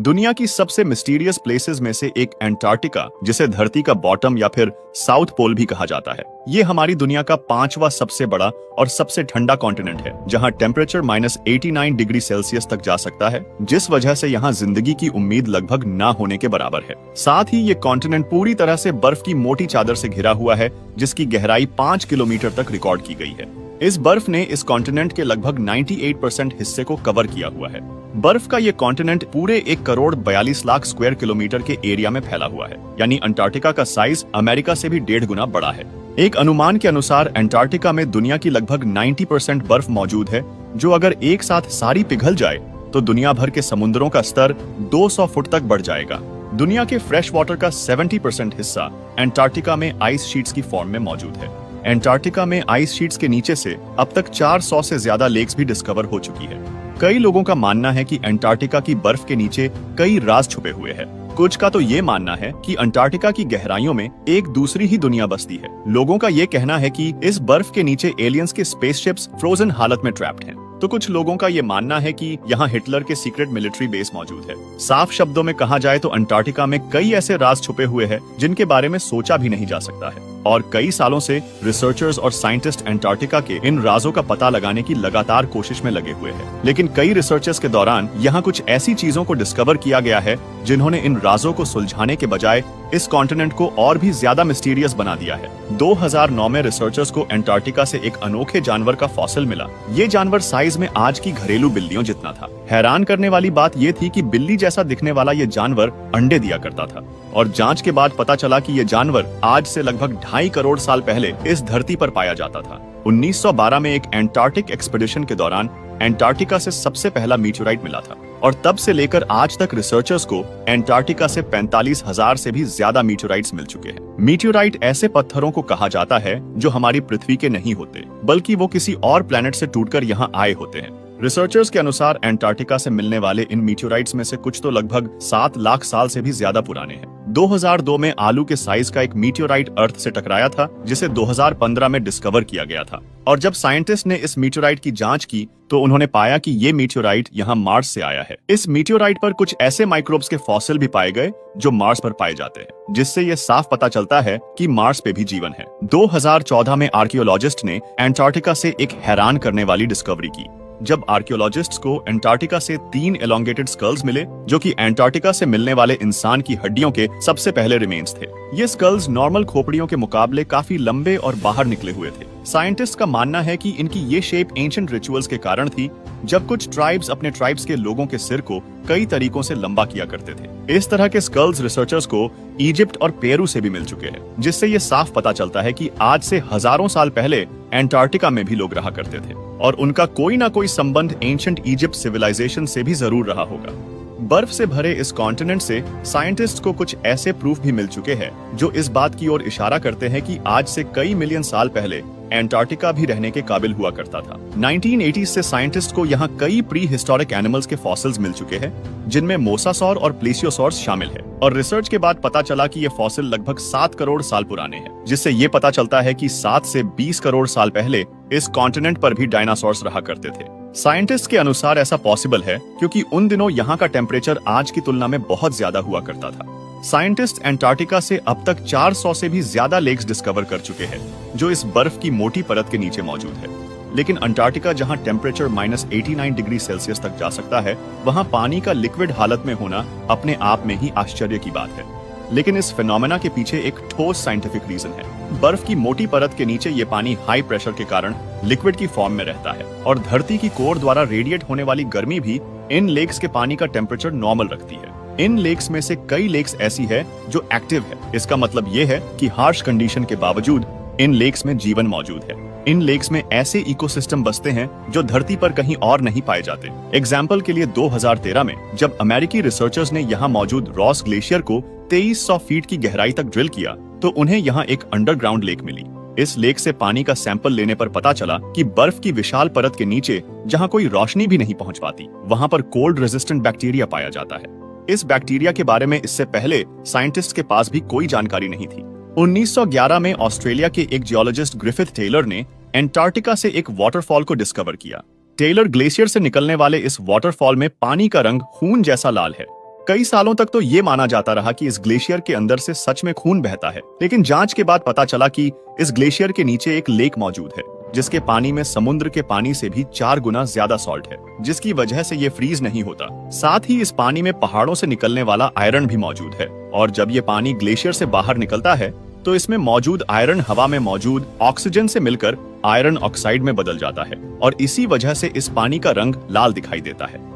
दुनिया की सबसे मिस्टीरियस प्लेसेस में से एक एंटार्क्टिका, जिसे धरती का बॉटम या फिर साउथ पोल भी कहा जाता है। ये हमारी दुनिया का 5वां सबसे बड़ा और सबसे ठंडा कॉन्टिनेंट है, जहां टेम्परेचर -89 डिग्री सेल्सियस तक जा सकता है, जिस वजह से यहाँ जिंदगी की उम्मीद लगभग ना होने के बराबर है। साथ ही ये कॉन्टिनेंट पूरी तरह से बर्फ की मोटी चादर से घिरा हुआ है, जिसकी गहराई 5 किलोमीटर तक रिकॉर्ड की गई है। इस बर्फ ने इस कॉन्टिनेंट के लगभग 98% हिस्से को कवर किया हुआ है। बर्फ का ये कॉन्टिनेंट पूरे 1,42,00,000 स्क्वायर किलोमीटर के एरिया में फैला हुआ है, यानी अंटार्कटिका का साइज अमेरिका से भी 1.5 गुना बड़ा है। एक अनुमान के अनुसार अंटार्कटिका में दुनिया की लगभग 90% बर्फ मौजूद है, जो अगर एक साथ सारी पिघल जाए तो दुनिया भर के समुद्रों का स्तर 200 फुट तक बढ़ जाएगा। दुनिया के फ्रेश वाटर का 70% हिस्सा अंटार्कटिका में आइस शीट्स की फॉर्म में मौजूद है। अंटार्कटिका में आइस शीट्स के नीचे से अब तक 400 से ज्यादा लेक्स भी डिस्कवर हो चुकी है। कई लोगों का मानना है कि अंटार्कटिका की बर्फ के नीचे कई राज छुपे हुए हैं। कुछ का तो ये मानना है कि अंटार्कटिका की गहराइयों में एक दूसरी ही दुनिया बसती है। लोगों का ये कहना है कि इस बर्फ के नीचे एलियंस के स्पेसशिप्स फ्रोजन हालत में ट्रैप्ड हैं। तो कुछ लोगों का ये मानना है कि यहाँ हिटलर के सीक्रेट मिलिट्री बेस मौजूद है। साफ शब्दों में कहा जाए तो अंटार्कटिका में कई ऐसे राज छुपे हुए हैं जिनके बारे में सोचा भी नहीं जा सकता है, और कई सालों से रिसर्चर्स और साइंटिस्ट अंटार्कटिका के इन राजों का पता लगाने की लगातार कोशिश में लगे हुए हैं। लेकिन कई रिसर्चर्स के दौरान यहाँ कुछ ऐसी चीजों को डिस्कवर किया गया है जिन्होंने इन राजों को सुलझाने के बजाय इस कॉन्टिनेंट को और भी ज्यादा मिस्टीरियस बना दिया है। 2009 में रिसर्चर्स को अंटार्कटिका से एक अनोखे जानवर का फॉसिल मिला। ये जानवर साइज में आज की घरेलू बिल्लियों जितना था। हैरान करने वाली बात ये थी कि बिल्ली जैसा दिखने वाला ये जानवर अंडे दिया करता था, और जांच के बाद पता चला कि ये जानवर आज से लगभग 2.5 करोड़ साल पहले इस धरती पर पाया जाता था। 1912 में एक एंटार्क्टिक एक्सपीडिशन के दौरान अंटार्कटिका से सबसे पहला मीटियोराइट मिला था, और तब से लेकर आज तक रिसर्चर्स को अंटार्कटिका से 45,000 से भी ज्यादा मीटियोराइट्स मिल चुके हैं। मीटियोराइट ऐसे पत्थरों को कहा जाता है जो हमारी पृथ्वी के नहीं होते, बल्कि वो किसी और प्लेनेट से टूटकर यहाँ आए होते हैं। रिसर्चर्स के अनुसार अंटार्कटिका से मिलने वाले इन मीटियोराइट्स में से कुछ तो लगभग 7 लाख साल से भी ज्यादा पुराने हैं। 2002 में आलू के साइज का एक मीटियोराइट अर्थ से टकराया था, जिसे 2015 में डिस्कवर किया गया था। और जब साइंटिस्ट ने इस मीटियोराइट की जांच की तो उन्होंने पाया कि ये मीटियोराइट यहाँ मार्स से आया है। इस मीटियोराइट पर कुछ ऐसे माइक्रोब्स के फॉसिल भी पाए गए जो मार्स पर पाए जाते हैं, जिससे ये साफ पता चलता है कि मार्स पे भी जीवन है। 2014 में आर्कियोलॉजिस्ट ने अंटार्कटिका से एक हैरान करने वाली डिस्कवरी की, जब आर्कियोलॉजिस्ट्स को अंटार्कटिका से 3 एलोंगेटेड स्कल्स मिले, जो कि अंटार्कटिका से मिलने वाले इंसान की हड्डियों के सबसे पहले रिमेन्स थे। ये स्कल्स नॉर्मल खोपड़ियों के मुकाबले काफी लंबे और बाहर निकले हुए थे। साइंटिस्ट का मानना है कि इनकी ये शेप एंशिएंट रिचुअल्स के कारण थी, जब कुछ ट्राइब्स अपने ट्राइब्स के लोगों के सिर को कई तरीकों से लंबा किया करते थे। इस तरह के स्कल्स रिसर्चर्स को इजिप्ट और पेरू से भी मिल चुके हैं, जिससे ये साफ पता चलता है कि आज से हजारों साल पहले अंटार्कटिका में भी लोग रहा करते थे, और उनका कोई ना कोई संबंध एंशिएंट इजिप्ट सिविलाइजेशन से भी जरूर रहा होगा। बर्फ से भरे इस कॉन्टिनेंट से साइंटिस्ट को कुछ ऐसे प्रूफ भी मिल चुके हैं जो इस बात की ओर इशारा करते हैं कि आज से कई मिलियन साल पहले अंटार्कटिका भी रहने के काबिल हुआ करता था। 1980 से साइंटिस्ट को यहाँ कई प्री हिस्टोरिक एनिमल्स के फॉसिल्स मिल चुके हैं, जिनमें मोसासौर और प्लेसियोसॉर्स शामिल है। और रिसर्च के बाद पता चला कि ये फॉसिल लगभग 7 करोड़ साल पुराने हैं, जिससे ये पता चलता है कि 7 से 20 करोड़ साल पहले इस कॉन्टिनेंट पर भी डायनासोर्स रहा करते थे। साइंटिस्ट के अनुसार ऐसा पॉसिबल है क्योंकि उन दिनों यहाँ का टेम्परेचर आज की तुलना में बहुत ज्यादा हुआ करता था। साइंटिस्ट अंटार्कटिका से अब तक 400 से भी ज्यादा लेक्स डिस्कवर कर चुके हैं, जो इस बर्फ की मोटी परत के नीचे मौजूद है। लेकिन अंटार्कटिका जहां टेम्परेचर -89 डिग्री सेल्सियस तक जा सकता है, वहां पानी का लिक्विड हालत में होना अपने आप में ही आश्चर्य की बात है। लेकिन इस फिनोमेना के पीछे एक ठोस साइंटिफिक रीजन है। बर्फ की मोटी परत के नीचे ये पानी हाई प्रेशर के कारण लिक्विड की फॉर्म में रहता है, और धरती की कोर द्वारा रेडिएट होने वाली गर्मी भी इन लेक्स के पानी का टेम्परेचर नॉर्मल रखती है। इन लेक्स में से कई लेक्स ऐसी है जो एक्टिव है। इसका मतलब ये है कि हार्श कंडीशन के बावजूद इन लेक्स में जीवन मौजूद है। इन लेक्स में ऐसे इकोसिस्टम बसते हैं जो धरती पर कहीं और नहीं पाए जाते। एग्जाम्पल के लिए 2013 में जब अमेरिकी रिसर्चर्स ने यहाँ मौजूद रॉस ग्लेशियर को 2300 फीट की गहराई तक ड्रिल किया, तो उन्हें यहाँ एक अंडरग्राउंड लेक मिली। इस लेक से पानी का सैंपल लेने पर पता चला कि बर्फ की विशाल परत के नीचे, जहाँ कोई रोशनी भी नहीं पहुँच पाती, वहाँ पर कोल्ड रेजिस्टेंट बैक्टीरिया पाया जाता है। इस बैक्टीरिया के बारे में इससे पहले साइंटिस्ट के पास भी कोई जानकारी नहीं थी। 1911 में ऑस्ट्रेलिया के एक जियोलॉजिस्ट ग्रिफिथ टेलर ने अंटार्कटिका से एक वाटरफॉल को डिस्कवर किया। टेलर ग्लेशियर से निकलने वाले इस वाटरफॉल में पानी का रंग खून जैसा लाल है। कई सालों तक तो ये माना जाता रहा कि इस ग्लेशियर के अंदर से सच में खून बहता है, लेकिन जांच के बाद पता चला कि इस ग्लेशियर के नीचे एक लेक मौजूद है, जिसके पानी में समुद्र के पानी से भी 4 गुना ज्यादा सॉल्ट है, जिसकी वजह से ये फ्रीज नहीं होता। साथ ही इस पानी में पहाड़ों से निकलने वाला आयरन भी मौजूद है, और जब ये पानी ग्लेशियर से बाहर निकलता है तो इसमें मौजूद आयरन हवा में मौजूद ऑक्सीजन से मिलकर आयरन ऑक्साइड में बदल जाता है, और इसी वजह से इस पानी का रंग लाल दिखाई देता है।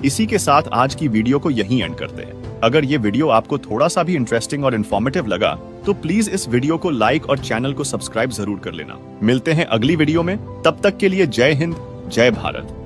इसी के साथ आज की वीडियो को यहीं एंड करते हैं। अगर ये वीडियो आपको थोड़ा सा भी इंटरेस्टिंग और इन्फॉर्मेटिव लगा तो प्लीज इस वीडियो को लाइक और चैनल को सब्सक्राइब जरूर कर लेना। मिलते हैं अगली वीडियो में, तब तक के लिए जय हिंद, जय भारत।